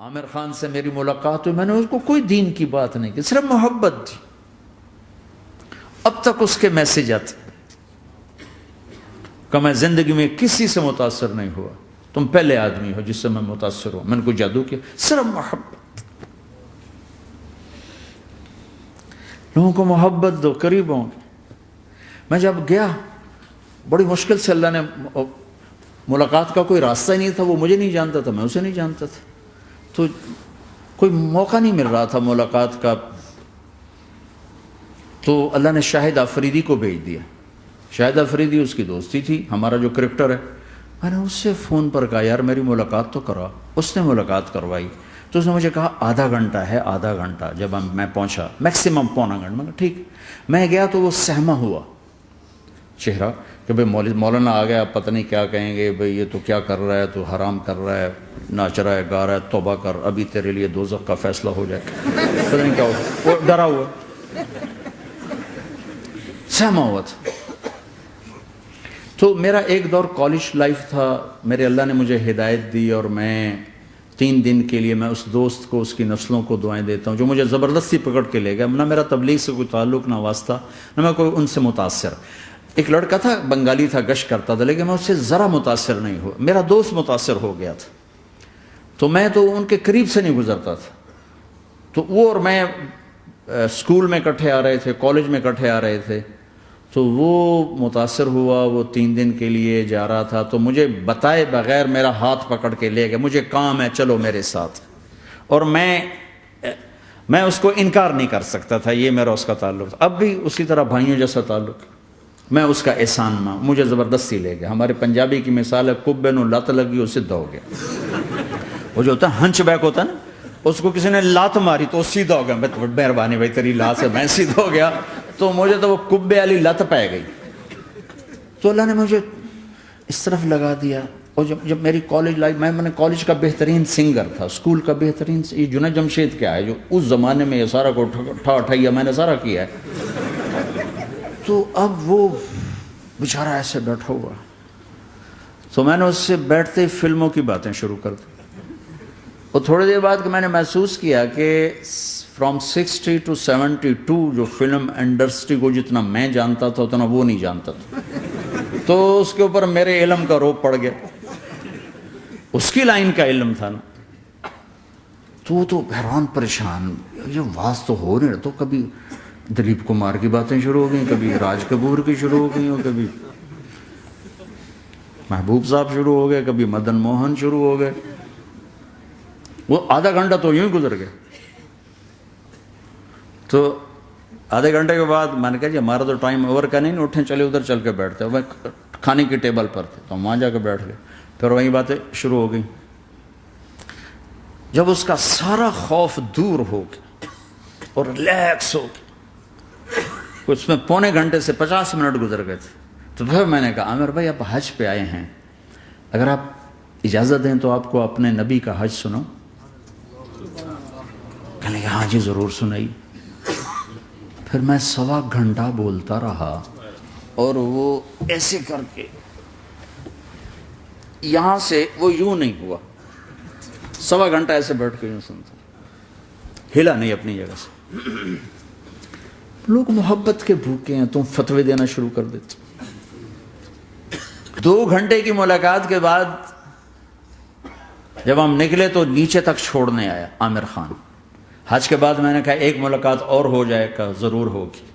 عامر خان سے میری ملاقات ہوئی، میں نے اس کو کوئی دین کی بات نہیں کی، صرف محبت تھی۔ اب تک اس کے میسج آتے کہ میں زندگی میں کسی سے متاثر نہیں ہوا، تم پہلے آدمی ہو جس سے میں متاثر ہوں، میں نے کوئی جادو کیا، صرف محبت۔ لوگوں کو محبت دو، قریب ہوں۔ میں جب گیا بڑی مشکل سے، اللہ نے ملاقات کا کوئی راستہ ہی نہیں تھا، وہ مجھے نہیں جانتا تھا، میں اسے نہیں جانتا تھا، تو کوئی موقع نہیں مل رہا تھا ملاقات کا۔ تو اللہ نے شاہد آفریدی کو بھیج دیا۔ شاہد آفریدی اس کی دوستی تھی، ہمارا جو کرکٹر ہے۔ میں نے اس سے فون پر کہا یار میری ملاقات تو کرا، اس نے ملاقات کروائی۔ تو اس نے مجھے کہا آدھا گھنٹہ ہے، آدھا گھنٹہ۔ جب میں پہنچا میکسیمم پونا گھنٹہ، میں کہا ٹھیک۔ میں گیا تو وہ سہما ہوا چہرہ کہ بھئی مولانا آ گیا، پتہ نہیں کیا کہیں گے، بھئی یہ تو کیا کر رہا ہے، تو حرام کر رہا ہے، ناچ رہا ہے، گا رہا ہے، توبہ کر، ابھی تیرے لیے دوزخ کا فیصلہ ہو جائے، پتہ نہیں کیا ہو، وہ ڈرا ہوا سہما ہوا تھا۔ تو میرا ایک دور کالج لائف تھا، میرے اللہ نے مجھے ہدایت دی، اور میں 3 دن کے لیے میں اس دوست کو، اس کی نسلوں کو دعائیں دیتا ہوں جو مجھے زبردستی پکڑ کے لے گیا۔ نہ میرا تبلیغ سے کوئی تعلق، نہ واسطہ، نہ میں کوئی ان سے متاثر۔ ایک لڑکا تھا، بنگالی تھا، گشت کرتا تھا، لیکن میں اس سے ذرا متاثر نہیں ہوا۔ میرا دوست متاثر ہو گیا تھا، تو میں تو ان کے قریب سے نہیں گزرتا تھا۔ تو وہ اور میں اسکول میں اکٹھے آ رہے تھے، کالج میں اکٹھے آ رہے تھے۔ تو وہ متاثر ہوا، وہ 3 دن کے لیے جا رہا تھا، تو مجھے بتائے بغیر میرا ہاتھ پکڑ کے لے گیا، مجھے کام ہے چلو میرے ساتھ۔ اور میں اس کو انکار نہیں کر سکتا تھا، یہ میرا اس کا تعلق تھا۔ اب بھی اسی طرح بھائیوں جیسا تعلق، میں اس کا احسان ماں، مجھے زبردستی لے گیا۔ ہمارے پنجابی کی مثال ہے، کبے نو لت لگی وہ سیدھا ہو گیا۔ وہ جو ہوتا ہے ہنچ بیک ہوتا ہے نا، اس کو کسی نے لات ماری تو سیدھا ہو گیا۔ مہربانی بھائی تیری لات سے میں سیدھا ہو گیا، تو مجھے تو وہ کبے والی لت پہ گئی۔ تو اللہ نے مجھے اس طرف لگا دیا۔ اور جب میری کالج لائف، میں نے کالج کا بہترین سنگر تھا، اسکول کا بہترین، یہ جنید جمشید کیا ہے جو اس زمانے میں یہ سارا کو ٹھا میں نے سارا کیا ہے۔ تو اب وہ بیچارہ ایسے بیٹھا ہوا، تو میں نے اس سے بیٹھتے فلموں کی باتیں شروع کر دی۔ اور تھوڑی دیر بعد کہ میں نے محسوس کیا کہ فرام 60 to 72 جو فلم انڈسٹری کو جتنا میں جانتا تھا اتنا وہ نہیں جانتا تھا۔ تو اس کے اوپر میرے علم کا روپ پڑ گیا، اس کی لائن کا علم تھا نا۔ تو وہ تو حیران پریشان، یہ واز تو ہو نہیں رہا۔ تو کبھی دلیپ کمار کی باتیں شروع ہو گئیں، کبھی راج کپور کی شروع ہو گئیں، اور کبھی محبوب صاحب شروع ہو گئے، کبھی مدن موہن شروع ہو گئے۔ وہ آدھا گھنٹہ تو یوں ہی گزر گیا۔ تو آدھے گھنٹے کے بعد میں نے کہا جی ہمارا تو ٹائم اوور کا نہیں، اٹھیں چلے ادھر چل کے بیٹھتے۔ میں کھانے کی ٹیبل پر تھے تو ہم وہاں جا کے بیٹھ گئے، پھر وہیں باتیں شروع ہو گئیں۔ جب اس کا سارا خوف دور ہو گیا اور ریلیکس ہو گیا، اس میں پونے گھنٹے سے 50 منٹ گزر گئے تھے، تو پھر میں نے کہا عامر بھائی آپ حج پہ آئے ہیں، اگر آپ اجازت دیں تو آپ کو اپنے نبی کا حج سنو۔ کہنے لگے ہاں جی ضرور سنائی۔ پھر میں 1.25 گھنٹہ بولتا رہا، اور وہ ایسے کر کے یہاں سے وہ یوں نہیں ہوا، 1.25 گھنٹہ ایسے بیٹھ کے یوں سنتا، ہلا نہیں اپنی جگہ سے۔ لوگ محبت کے بھوکے ہیں، تم فتوے دینا شروع کر دیتے۔ 2 گھنٹے کی ملاقات کے بعد جب ہم نکلے تو نیچے تک چھوڑنے آیا عامر خان۔ حج کے بعد میں نے کہا ایک ملاقات اور ہو جائے گا، ضرور ہوگی۔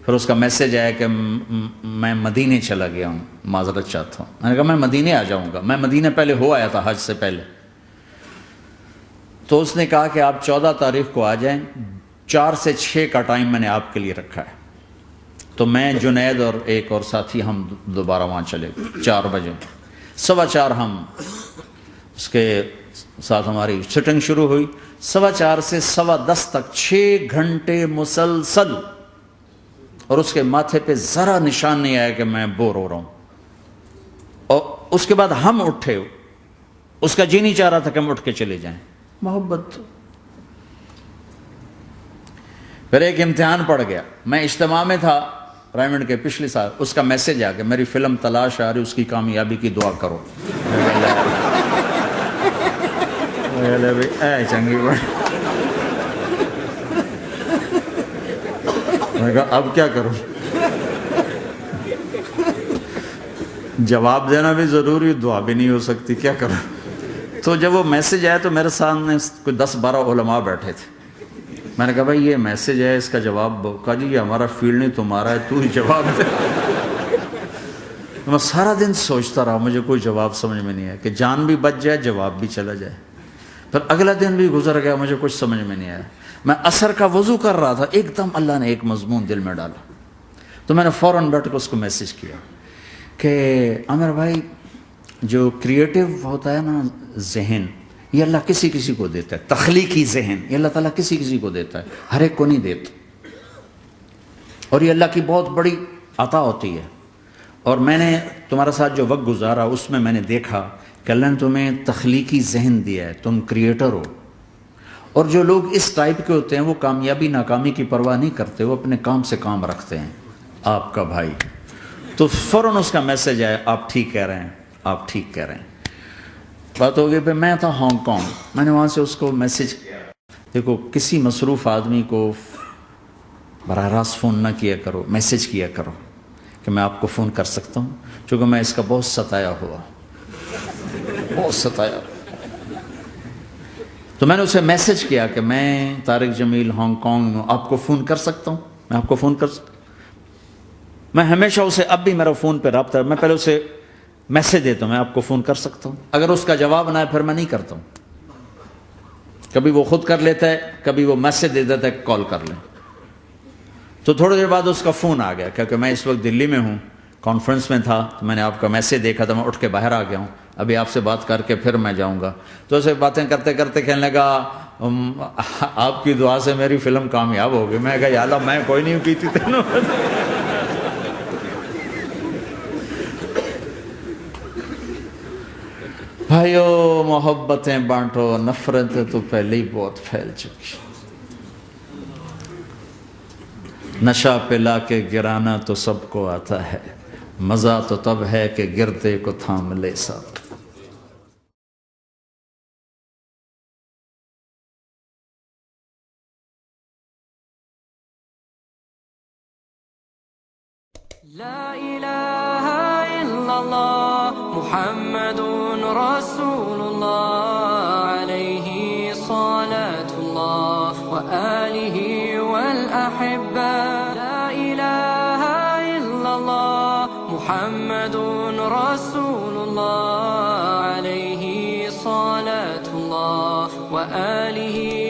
پھر اس کا میسج آیا کہ میں مدینے چلا گیا ہوں، معذرت چاہتا ہوں۔ میں نے کہا میں مدینے آ جاؤں گا، میں مدینے پہلے ہو آیا تھا حج سے پہلے۔ تو اس نے کہا کہ آپ 14 تاریخ کو آ جائیں، 4 سے 6 کا ٹائم میں نے آپ کے لیے رکھا ہے۔ تو میں جنید اور ایک اور ساتھی ہم دوبارہ وہاں چلے، 4 بجے 4:15 ہم اس کے ساتھ ہماری سٹنگ شروع ہوئی۔ 4:15 سے 10:15 تک 6 گھنٹے مسلسل، اور اس کے ماتھے پہ ذرا نشان نہیں آیا کہ میں بور ہو رہا ہوں۔ اور اس کے بعد ہم اٹھے، اس کا جی نہیں چاہ رہا تھا کہ ہم اٹھ کے چلے جائیں، محبت۔ پھر ایک امتحان پڑ گیا، میں اجتماع میں تھا رائمنڈ کے پچھلے سال، اس کا میسج آ گیا میری فلم تلاش آ رہی، اس کی کامیابی کی دعا کرو۔ لے بھائی اے چنگی بڑی. میں کہا اب کیا کروں؟ جواب دینا بھی ضروری، دعا بھی نہیں ہو سکتی، کیا کروں؟ تو جب وہ میسج آیا تو میرے سامنے کوئی 10-12 علماء بیٹھے تھے. میں نے کہا بھائی یہ میسج ہے، اس کا جواب دو. کہا جی یہ ہمارا فیلڈ نہیں تمہارا ہے، تو ہی جواب دے. میں سارا دن سوچتا رہا، مجھے کوئی جواب سمجھ میں نہیں آیا کہ جان بھی بچ جائے، جواب بھی چلا جائے. پھر اگلا دن بھی گزر گیا، مجھے کچھ سمجھ میں نہیں آیا. میں عصر کا وضو کر رہا تھا، ایک دم اللہ نے ایک مضمون دل میں ڈالا. تو میں نے فوراً بیٹھ کے اس کو میسج کیا کہ عامر بھائی، جو کریٹو ہوتا ہے نا ذہن، یہ اللہ کسی کسی کو دیتا ہے. تخلیقی ذہن یہ اللہ تعالیٰ کسی کسی کو دیتا ہے، ہر ایک کو نہیں دیتا. اور یہ اللہ کی بہت بڑی عطا ہوتی ہے. اور میں نے تمہارے ساتھ جو وقت گزارا اس میں نے دیکھا کہ اللہ نے تمہیں تخلیقی ذہن دیا ہے، تم کریٹر ہو. اور جو لوگ اس ٹائپ کے ہوتے ہیں وہ کامیابی ناکامی کی پرواہ نہیں کرتے، وہ اپنے کام سے کام رکھتے ہیں. آپ کا بھائی تو فوراً اس کا میسج آیا، آپ ٹھیک کہہ رہے ہیں، آپ ٹھیک کہہ رہے ہیں. بات ہو گئی. پھر میں تھا ہانگ کانگ، میں نے وہاں سے اس کو میسج کیا. دیکھو کسی مصروف آدمی کو براہ راست فون نہ کیا کرو، میسج کیا کرو کہ میں آپ کو فون کر سکتا ہوں، چونکہ میں اس کا بہت ستایا ہوا، بہت ستایا. تو میں نے اسے میسج کیا کہ میں طارق جمیل ہانگ کانگ میں آپ کو فون کر سکتا ہوں، میں آپ کو فون کر سکتا ہوں. میں ہمیشہ اسے، اب بھی میرا فون پہ رابطہ ہے، میں پہلے اسے میسج دیتا ہوں میں آپ کو فون کر سکتا ہوں. اگر اس کا جواب نہ ہے پھر میں نہیں کرتا ہوں. کبھی وہ خود کر لیتا ہے، کبھی وہ میسج دے دیتا ہے کال کر لیں. تو تھوڑی دیر بعد اس کا فون آ گیا، کیونکہ میں اس وقت دلی میں ہوں، کانفرنس میں تھا. تو میں نے آپ کا میسج دیکھا تھا، میں اٹھ کے باہر آ گیا ہوں، ابھی آپ سے بات کر کے پھر میں جاؤں گا. تو اسے باتیں کرتے کرتے کہنے لگا آپ کی دعا سے میری فلم کامیاب ہو گئی. میں کہا یا اللہ میں کوئی نہیں کی تھی تینوں. بھائیو محبتیں بانٹو، نفرتیں تو پہلے ہی بہت پھیل چکی. نشہ پلا کے گرانا تو سب کو آتا ہے، مزہ تو تب ہے کہ گردے کو تھام لے ساتھ. لا إله إلا الله محمد رسول الله عليه صلاة الله وآله والأحبة. لا إله إلا الله محمد رسول الله عليه صلاة الله وآله